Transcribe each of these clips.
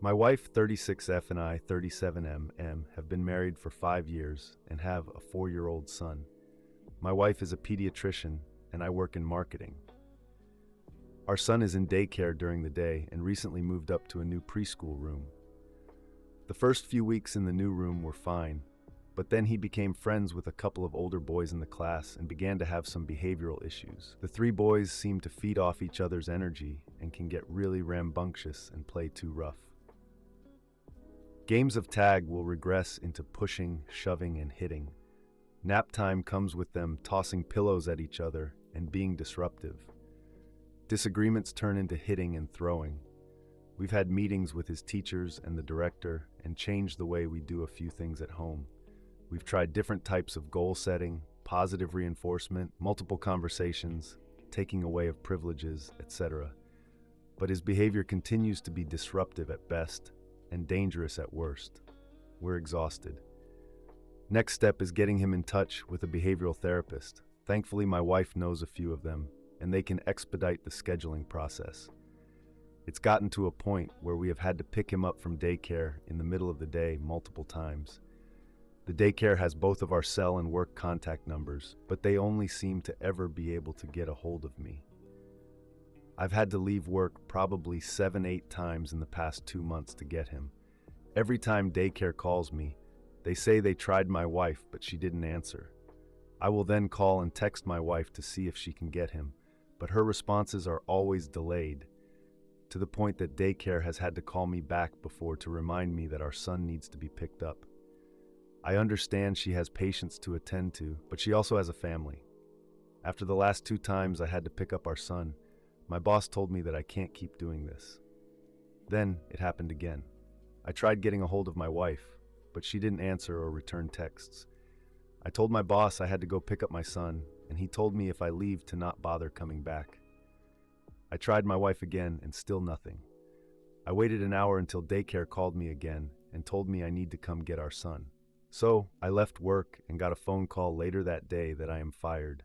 My wife, 36F, and I, 37M, have been married for 5 years and have a 4-year-old son. My wife is a pediatrician, and I work in marketing. Our son is in daycare during the day and recently moved up to a new preschool room. The first few weeks in the new room were fine, but then he became friends with a couple of older boys in the class and began to have some behavioral issues. The three boys seem to feed off each other's energy and can get really rambunctious and play too rough. Games of tag will regress into pushing, shoving, and hitting. Nap time comes with them tossing pillows at each other and being disruptive. Disagreements turn into hitting and throwing. We've had meetings with his teachers and the director and changed the way we do a few things at home. We've tried different types of goal setting, positive reinforcement, multiple conversations, taking away of privileges, etc. But his behavior continues to be disruptive at best and dangerous at worst. We're exhausted. Next step is getting him in touch with a behavioral therapist. Thankfully, my wife knows a few of them, and they can expedite the scheduling process. It's gotten to a point where we have had to pick him up from daycare in the middle of the day multiple times. The daycare has both of our cell and work contact numbers, but they only seem to ever be able to get a hold of me. I've had to leave work probably 7-8 times in the past 2 months to get him. Every time daycare calls me, they say they tried my wife, but she didn't answer. I will then call and text my wife to see if she can get him, but her responses are always delayed, to the point that daycare has had to call me back before to remind me that our son needs to be picked up. I understand she has patients to attend to, but she also has a family. After the last 2 times I had to pick up our son, my boss told me that I can't keep doing this. Then it happened again. I tried getting a hold of my wife, but she didn't answer or return texts. I told my boss I had to go pick up my son, and he told me if I leave to not bother coming back. I tried my wife again, and still nothing. I waited an hour until daycare called me again and told me I need to come get our son. So I left work and got a phone call later that day that I am fired.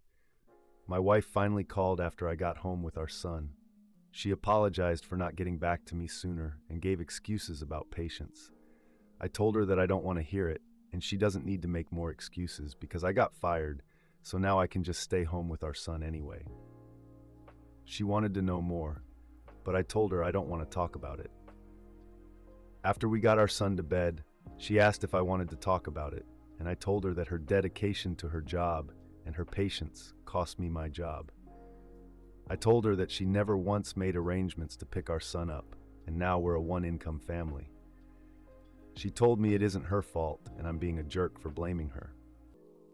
My wife finally called after I got home with our son. She apologized for not getting back to me sooner and gave excuses about patience. I told her that I don't want to hear it, and she doesn't need to make more excuses because I got fired, so now I can just stay home with our son anyway. She wanted to know more, but I told her I don't want to talk about it. After we got our son to bed, she asked if I wanted to talk about it, and I told her that her dedication to her job and her patience cost me my job. I told her that she never once made arrangements to pick our son up, and now we're a one-income family. She told me it isn't her fault and I'm being a jerk for blaming her.